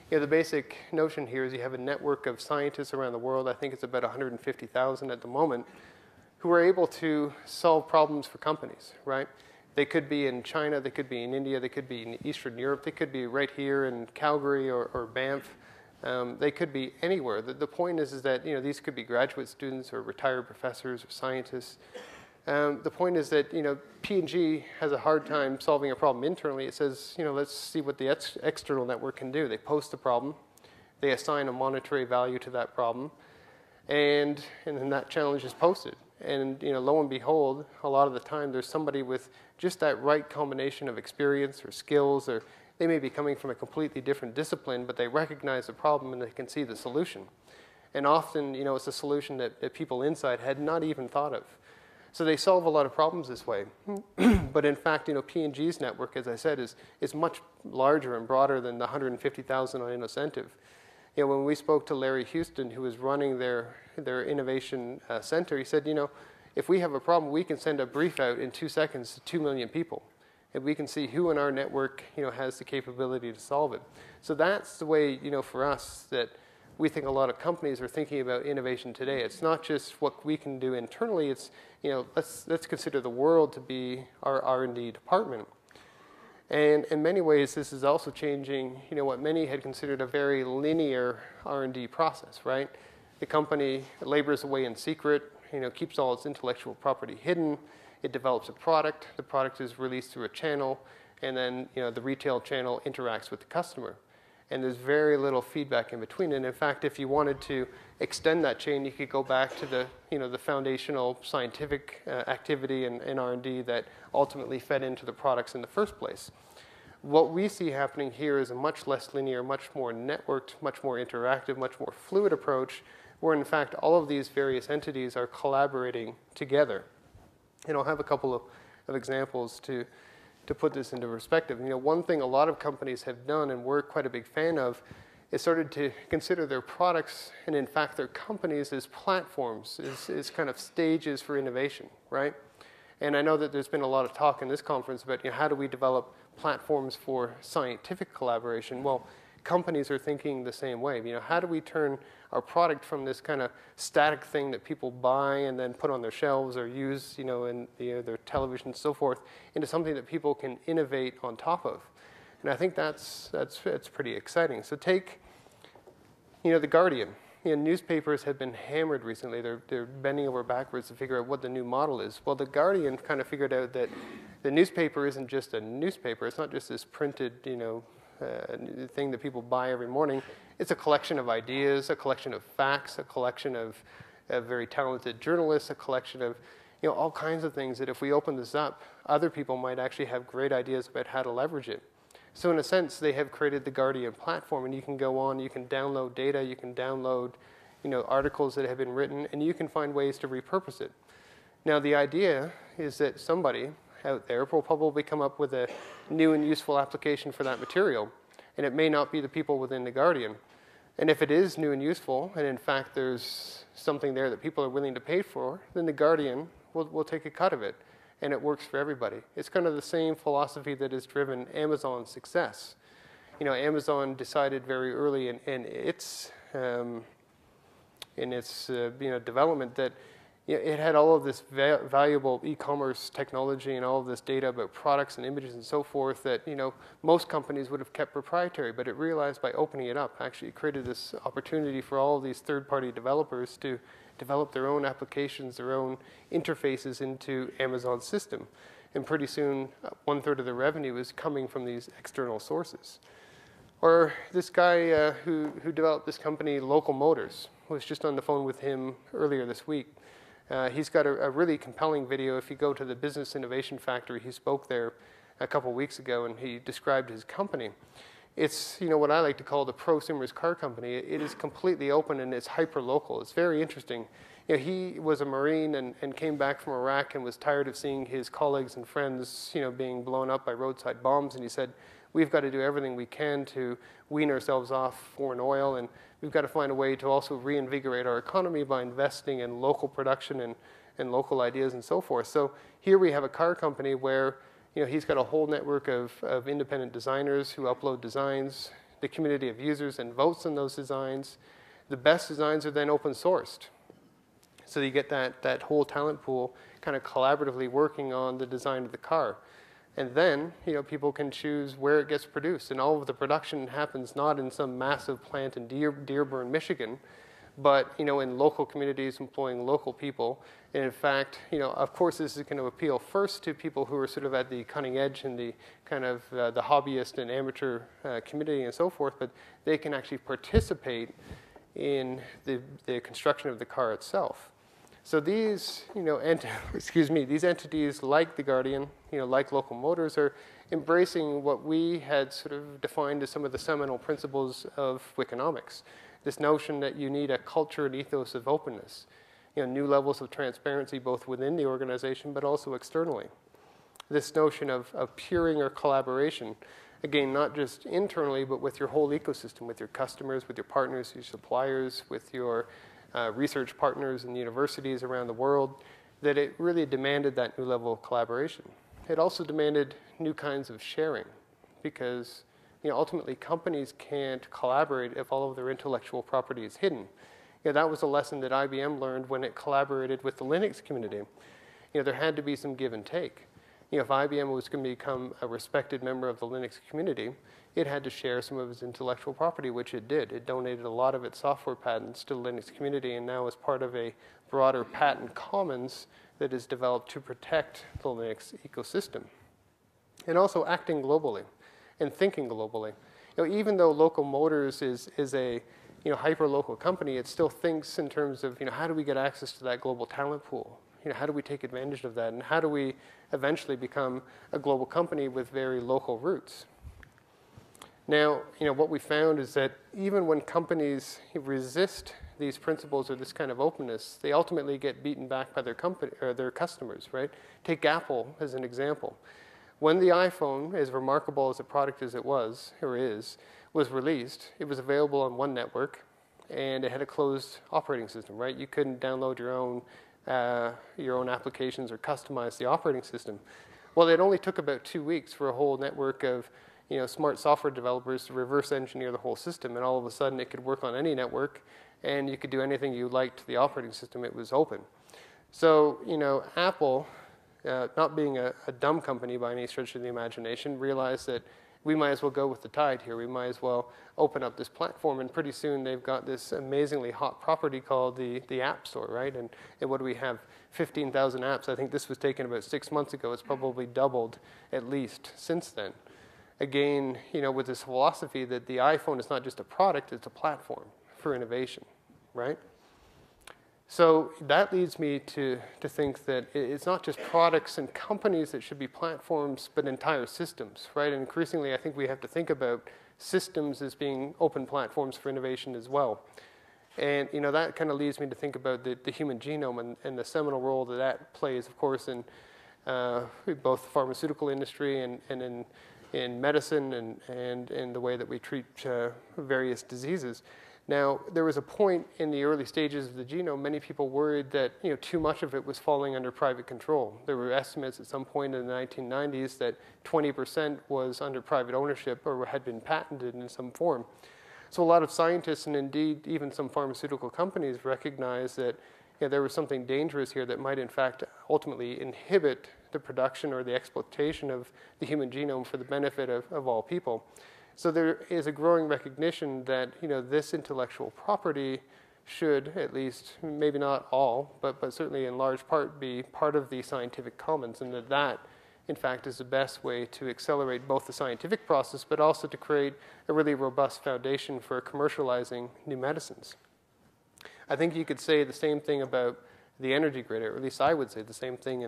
the basic notion here is you have a network of scientists around the world. I think it's about 150,000 at the moment, who are able to solve problems for companies, right? They could be in China, they could be in India, they could be in Eastern Europe, they could be right here in Calgary or Banff. They could be anywhere. The point is that these could be graduate students or retired professors or scientists. The point is that P&G has a hard time solving a problem internally. It says, let's see what the external network can do. They post the problem, they assign a monetary value to that problem, and then that challenge is posted. And lo and behold, a lot of the time there's somebody with just that right combination of experience or skills, or they may be coming from a completely different discipline, but they recognize the problem and they can see the solution. And often, it's a solution that people inside had not even thought of. So they solve a lot of problems this way. But in fact, P&G's network, as I said, is much larger and broader than the 150,000 on Innocentive. When we spoke to Larry Houston, who was running their innovation center, he said, if we have a problem, we can send a brief out in 2 seconds to 2 million people. And we can see who in our network, has the capability to solve it. So that's the way, for us, that we think a lot of companies are thinking about innovation today. It's not just what we can do internally. It's, let's consider the world to be our R&D department. And in many ways, this is also changing, what many had considered a very linear R&D process, right? The company labors away in secret, keeps all its intellectual property hidden. It develops a product. The product is released through a channel, and then, the retail channel interacts with the customer. And there's very little feedback in between. And in fact, if you wanted to extend that chain, you could go back to the, the foundational scientific activity and R&D that ultimately fed into the products in the first place. What we see happening here is a much less linear, much more networked, much more interactive, much more fluid approach, where in fact all of these various entities are collaborating together. And I'll have a couple of examples to put this into perspective. One thing a lot of companies have done, and we're quite a big fan of, is started to consider their products and in fact their companies as platforms, as kind of stages for innovation, right? And I know that there's been a lot of talk in this conference about how do we develop platforms for scientific collaboration. Well, companies are thinking the same way. How do we turn our product from this kind of static thing that people buy and then put on their shelves or use, in their television and so forth, into something that people can innovate on top of? And I think that's pretty exciting. So take, The Guardian. Newspapers have been hammered recently. They're bending over backwards to figure out what the new model is. Well, The Guardian kind of figured out that the newspaper isn't just a newspaper. It's not just this printed, thing that people buy every morning. It's a collection of ideas, a collection of facts, a collection of very talented journalists, a collection of all kinds of things that if we open this up, other people might actually have great ideas about how to leverage it. So in a sense, they have created the Guardian platform, and you can go on, you can download data, you can download articles that have been written, and you can find ways to repurpose it. Now the idea is that somebody out there will probably come up with a new and useful application for that material, and it may not be the people within the Guardian. And if it is new and useful, and in fact there's something there that people are willing to pay for, then the Guardian will take a cut of it, and it works for everybody. It's kind of the same philosophy that has driven Amazon's success. Amazon decided very early in its development that it had all of this valuable e-commerce technology and all of this data about products and images and so forth that most companies would have kept proprietary, but it realized by opening it up, actually it created this opportunity for all of these third-party developers to develop their own applications, their own interfaces into Amazon's system. And pretty soon, 1/3 of the revenue is coming from these external sources. Or this guy who developed this company, Local Motors, I was just on the phone with him earlier this week. He's got a really compelling video. If you go to the Business Innovation Factory, he spoke there a couple weeks ago, and he described his company. It's what I like to call the prosumers car company. It is completely open and it's hyper-local. It's very interesting. He was a Marine and came back from Iraq and was tired of seeing his colleagues and friends being blown up by roadside bombs, and he said, we've got to do everything we can to wean ourselves off foreign oil, and we've got to find a way to also reinvigorate our economy by investing in local production and local ideas and so forth. So here we have a car company where he's got a whole network of independent designers who upload designs. the community of users and votes on those designs. The best designs are then open sourced. So you get that whole talent pool kind of collaboratively working on the design of the car. And then, people can choose where it gets produced. And all of the production happens not in some massive plant in Dearborn, Michigan, but, in local communities employing local people. And in fact, of course, this is going to appeal first to people who are sort of at the cutting edge in the kind of the hobbyist and amateur community and so forth, but they can actually participate in the construction of the car itself. So these, these entities like the Guardian, like Local Motors, are embracing what we had sort of defined as some of the seminal principles of Wikinomics. This notion that you need a culture and ethos of openness, new levels of transparency both within the organization but also externally. This notion of peering or collaboration, again, not just internally but with your whole ecosystem, with your customers, with your partners, your suppliers, with your research partners and universities around the world, that it really demanded that new level of collaboration. It also demanded new kinds of sharing because ultimately companies can't collaborate if all of their intellectual property is hidden. That was a lesson that IBM learned when it collaborated with the Linux community. There had to be some give and take. If IBM was going to become a respected member of the Linux community, it had to share some of its intellectual property, which it did. It donated a lot of its software patents to the Linux community and now is part of a broader patent commons that is developed to protect the Linux ecosystem. And also acting globally and thinking globally. Even though Local Motors is a hyper-local company, it still thinks in terms of how do we get access to that global talent pool? How do we take advantage of that? And how do we eventually become a global company with very local roots? Now, what we found is that even when companies resist these principles or this kind of openness, they ultimately get beaten back by their customers, right? Take Apple as an example. When the iPhone, as remarkable as a product as it was, or is, was released, it was available on one network, and it had a closed operating system, right? You couldn't download your own applications or customize the operating system. Well, it only took about 2 weeks for a whole network of smart software developers to reverse engineer the whole system, and all of a sudden it could work on any network, and you could do anything you liked to the operating system. It was open. So, Apple, not being a dumb company by any stretch of the imagination, realized that we might as well go with the tide here. We might as well open up this platform, and pretty soon they've got this amazingly hot property called the App Store, right? And what do we have? 15,000 apps. I think this was taken about 6 months ago. It's probably doubled at least since then. Again, with this philosophy that the iPhone is not just a product, it's a platform for innovation, right? So that leads me to think that it's not just products and companies that should be platforms, but entire systems, right? And increasingly, I think we have to think about systems as being open platforms for innovation as well. And that kind of leads me to think about the human genome and the seminal role that plays, of course, in both the pharmaceutical industry and in medicine and in the way that we treat various diseases. Now, there was a point in the early stages of the genome, many people worried that too much of it was falling under private control. There were estimates at some point in the 1990s that 20% was under private ownership or had been patented in some form. So a lot of scientists and indeed even some pharmaceutical companies recognized that there was something dangerous here that might in fact ultimately inhibit the production or the exploitation of the human genome for the benefit of all people. So there is a growing recognition that this intellectual property should, at least, maybe not all, but certainly in large part, be part of the scientific commons, and that in fact is the best way to accelerate both the scientific process but also to create a really robust foundation for commercializing new medicines. I think you could say the same thing about the energy grid, or at least I would say the same thing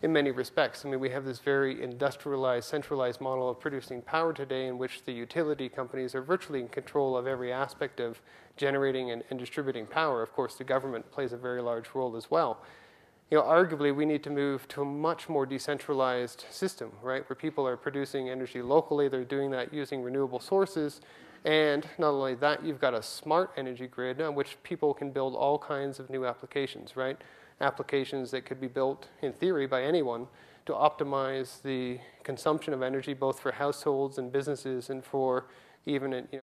in many respects. I mean, we have this very industrialized, centralized model of producing power today in which the utility companies are virtually in control of every aspect of generating and distributing power. Of course, the government plays a very large role as well. Arguably, we need to move to a much more decentralized system, right, where people are producing energy locally. They're doing that using renewable sources. And not only that, you've got a smart energy grid on which people can build all kinds of new applications, right? Applications that could be built, in theory, by anyone to optimize the consumption of energy, both for households and businesses and for even